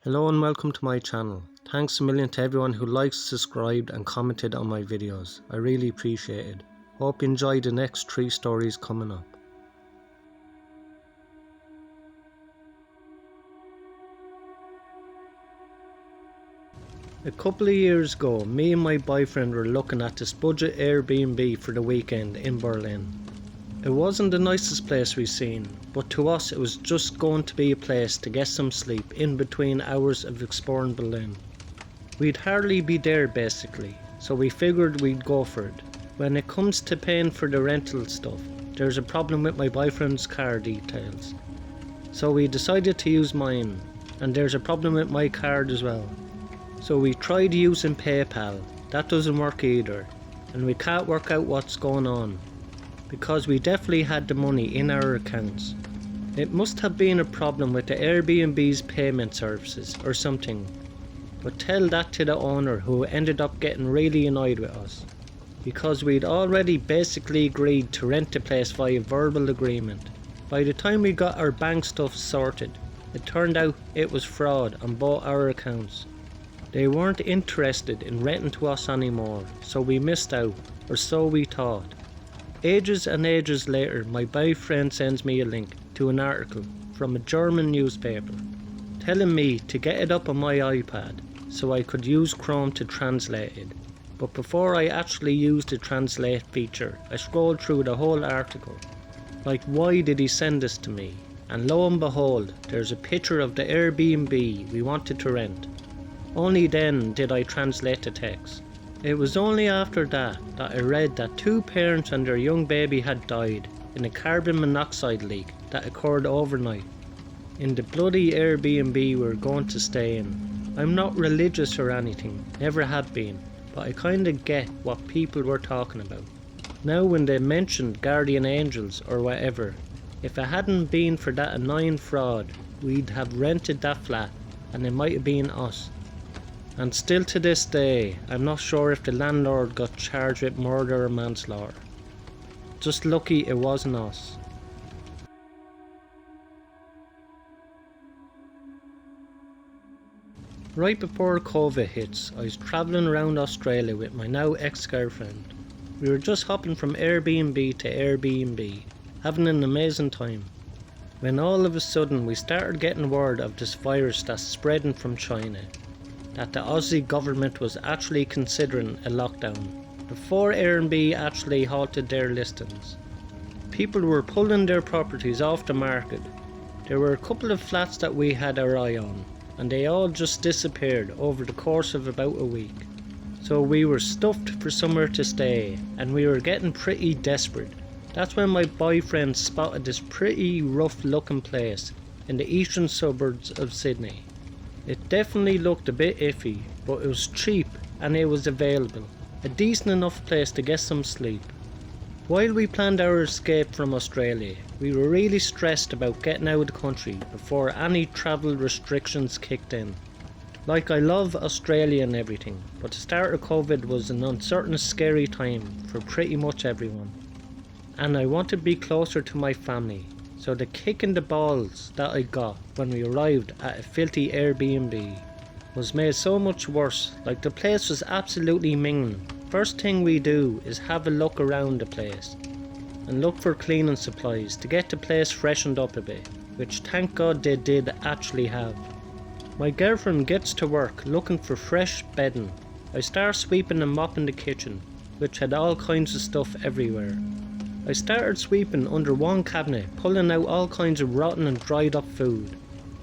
Hello and welcome to my channel. Thanks a million to everyone who likes, subscribed and commented on my videos. I really appreciate it. Hope you enjoy the next 3 stories coming up. A couple of years ago, me and my boyfriend were looking at this budget Airbnb for the weekend in Berlin. It wasn't the nicest place we've seen, but to us it was just going to be a place to get some sleep in between hours of exploring Berlin. We'd hardly be there basically, so we figured we'd go for it. When it comes to paying for the rental stuff, there's a problem with my boyfriend's car details. So we decided to use mine, and there's a problem with my card as well. So we tried using PayPal, that doesn't work either, and we can't work out what's going on, because we definitely had the money in our accounts. It must have been a problem with the Airbnb's payment services or something, but tell that to the owner, who ended up getting really annoyed with us, because we'd already basically agreed to rent the place via verbal agreement. By the time we got our bank stuff sorted, it turned out it was fraud on both our accounts. They weren't interested in renting to us anymore, so we missed out, or so we thought. Ages and ages later, my boyfriend sends me a link to an article from a German newspaper telling me to get it up on my iPad so I could use Chrome to translate it. But before I actually used the translate feature, I scrolled through the whole article. Like, why did he send this to me? And lo and behold, there's a picture of the Airbnb we wanted to rent. Only then did I translate the text. It was only after that I read that 2 parents and their young baby had died in a carbon monoxide leak that occurred overnight in the bloody Airbnb we were going to stay in. I'm not religious or anything, never have been, but I kinda get what people were talking about. Now when they mentioned guardian angels or whatever, if it hadn't been for that annoying fraud, we'd have rented that flat and it might have been us. And still to this day, I'm not sure if the landlord got charged with murder or manslaughter. Just lucky it wasn't us. Right before COVID hits, I was travelling around Australia with my now ex-girlfriend. We were just hopping from Airbnb to Airbnb, having an amazing time, when all of a sudden we started getting word of this virus that's spreading from China, that the Aussie government was actually considering a lockdown before Airbnb actually halted their listings. People were pulling their properties off the market. There were a couple of flats that we had our eye on, and they all just disappeared over the course of about a week. So we were stuffed for somewhere to stay, and we were getting pretty desperate. That's when my boyfriend spotted this pretty rough looking place in the eastern suburbs of Sydney. It definitely looked a bit iffy, but it was cheap and it was available. A decent enough place to get some sleep. While we planned our escape from Australia, we were really stressed about getting out of the country before any travel restrictions kicked in. Like, I love Australia and everything, but the start of COVID was an uncertain, scary time for pretty much everyone. And I wanted to be closer to my family. So the kick in the balls that I got when we arrived at a filthy Airbnb was made so much worse. Like, the place was absolutely minging. First thing we do is have a look around the place and look for cleaning supplies to get the place freshened up a bit, which thank God they did actually have. My girlfriend gets to work looking for fresh bedding. I start sweeping and mopping the kitchen, which had all kinds of stuff everywhere. I started sweeping under one cabinet, pulling out all kinds of rotten and dried up food,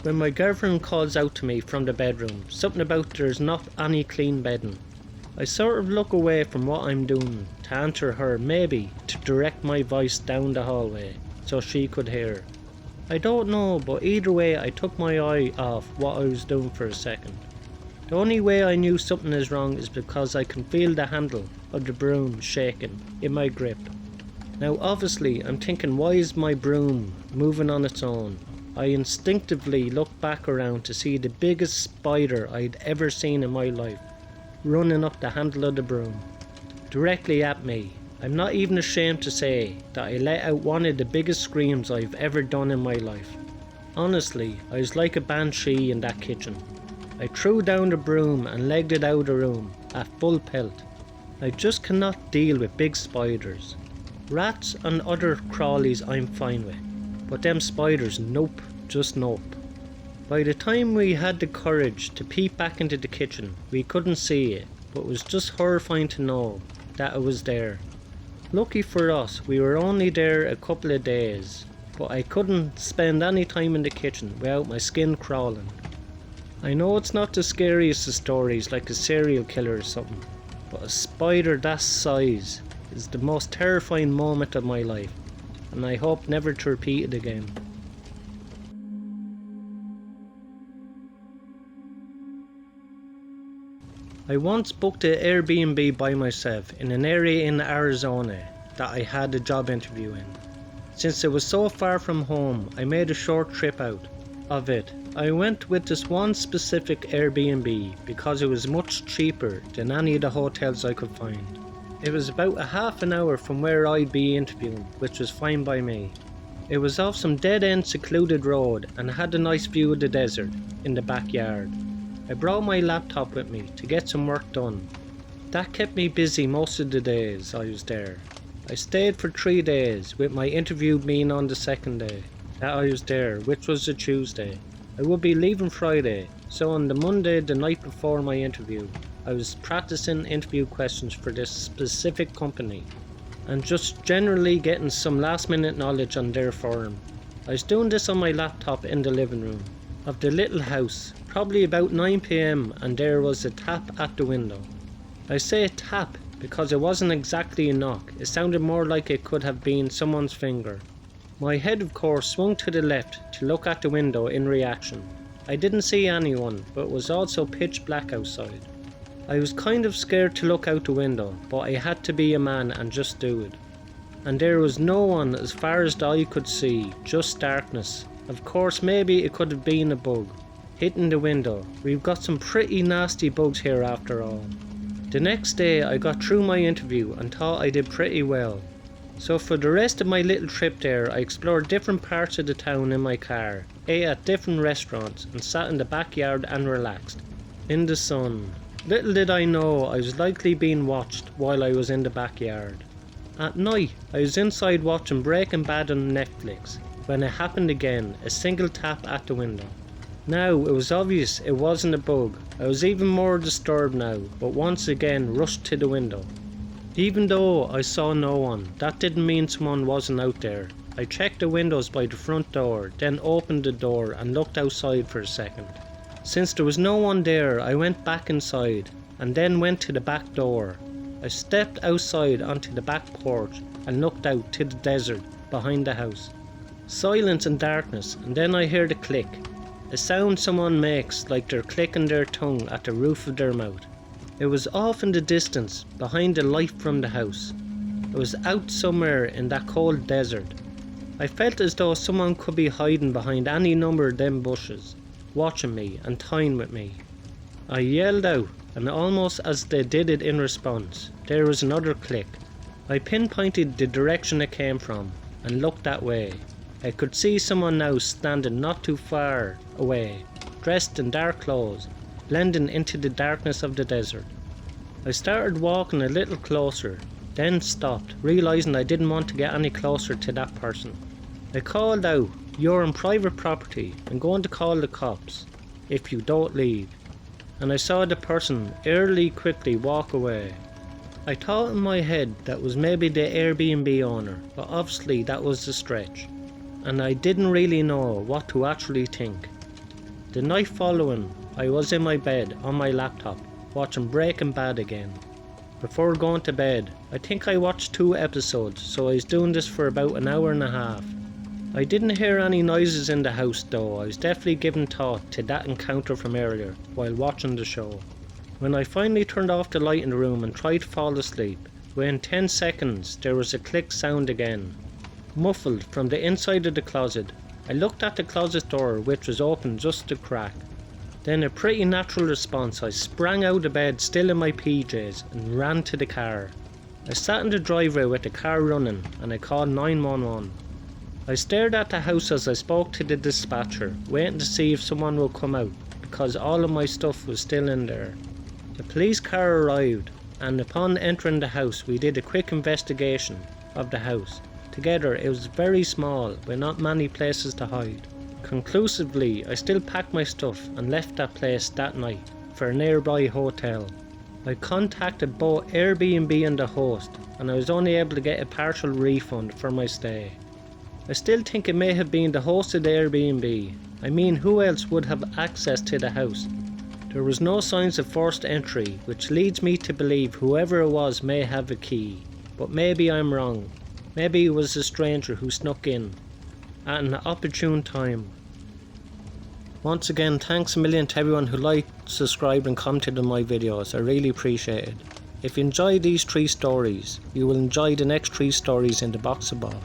when my girlfriend calls out to me from the bedroom, something about there's not any clean bedding. I sort of look away from what I'm doing to answer her, maybe to direct my voice down the hallway so she could hear. I don't know, but either way I took my eye off what I was doing for a second. The only way I knew something is wrong is because I can feel the handle of the broom shaking in my grip. Now obviously I'm thinking, why is my broom moving on its own? I instinctively look back around to see the biggest spider I'd ever seen in my life running up the handle of the broom, directly at me. I'm not even ashamed to say that I let out one of the biggest screams I've ever done in my life. Honestly, I was like a banshee in that kitchen. I threw down the broom and legged it out of the room at full pelt. I just cannot deal with big spiders. Rats and other crawlies I'm fine with, but them spiders, nope, just nope. By the time we had the courage to peep back into the kitchen, we couldn't see it, but it was just horrifying to know that it was there. Lucky for us, we were only there a couple of days, but I couldn't spend any time in the kitchen without my skin crawling. I know it's not the scariest of stories like a serial killer or something, but a spider that size is the most terrifying moment of my life, and I hope never to repeat it again. I once booked an Airbnb by myself in an area in Arizona that I had a job interview in. Since it was so far from home, I made a short trip out of it. I went with this one specific Airbnb because it was much cheaper than any of the hotels I could find. It was about a half an hour from where I'd be interviewing, which was fine by me. It was off some dead-end secluded road and had a nice view of the desert in the backyard. I brought my laptop with me to get some work done. That kept me busy most of the days I was there. I stayed for 3 days, with my interview being on the second day that I was there, which was a Tuesday. I would be leaving Friday, so on the Monday, the night before my interview, I was practicing interview questions for this specific company and just generally getting some last minute knowledge on their firm. I was doing this on my laptop in the living room of the little house, probably about 9 PM, and there was a tap at the window. I say tap because it wasn't exactly a knock, it sounded more like it could have been someone's finger. My head of course swung to the left to look at the window in reaction. I didn't see anyone, but it was also pitch black outside. I was kind of scared to look out the window, but I had to be a man and just do it. And there was no one as far as the eye could see, just darkness. Of course maybe it could have been a bug hitting the window. We've got some pretty nasty bugs here after all. The next day I got through my interview and thought I did pretty well. So for the rest of my little trip there, I explored different parts of the town in my car, ate at different restaurants and sat in the backyard and relaxed in the sun. Little did I know I was likely being watched while I was in the backyard. At night I was inside watching Breaking Bad on Netflix when it happened again, a single tap at the window. Now it was obvious it wasn't a bug. I was even more disturbed now, but once again rushed to the window. Even though I saw no one, that didn't mean someone wasn't out there. I checked the windows by the front door, then opened the door and looked outside for a second. Since there was no one there, I went back inside and then went to the back door. I stepped outside onto the back porch and looked out to the desert behind the house. Silence and darkness, and then I heard a click. A sound someone makes like they're clicking their tongue at the roof of their mouth. It was off in the distance, behind the light from the house. It was out somewhere in that cold desert. I felt as though someone could be hiding behind any number of them bushes, watching me and toying with me. I yelled out, and almost as they did it in response, there was another click. I pinpointed the direction it came from and looked that way. I could see someone now standing not too far away, dressed in dark clothes, blending into the darkness of the desert. I started walking a little closer, then stopped, realising I didn't want to get any closer to that person. I called out, "You're on private property. I'm going to call the cops if you don't leave." And I saw the person quickly walk away. I thought in my head that was maybe the Airbnb owner, but obviously that was a stretch, and I didn't really know what to actually think. The night following, I was in my bed on my laptop watching Breaking Bad again. Before going to bed, I think I watched 2 episodes, so I was doing this for about an hour and a half. I didn't hear any noises in the house though. I was definitely giving thought to that encounter from earlier while watching the show. When I finally turned off the light in the room and tried to fall asleep, within 10 seconds there was a click sound again, muffled from the inside of the closet. I looked at the closet door, which was open just a crack. Then, a pretty natural response, I sprang out of bed still in my PJs and ran to the car. I sat in the driveway with the car running and I called 911. I stared at the house as I spoke to the dispatcher, waiting to see if someone would come out, because all of my stuff was still in there. The police car arrived, and upon entering the house we did a quick investigation of the house. Together it was very small with not many places to hide. Conclusively, I still packed my stuff and left that place that night for a nearby hotel. I contacted both Airbnb and the host, and I was only able to get a partial refund for my stay. I still think it may have been the host of the Airbnb. I mean, who else would have access to the house? There was no signs of forced entry, which leads me to believe whoever it was may have a key. But maybe I'm wrong. Maybe it was a stranger who snuck in at an opportune time. Once again, thanks a million to everyone who liked, subscribed and commented on my videos. I really appreciate it. If you enjoyed these 3 stories, you will enjoy the next 3 stories in the box above.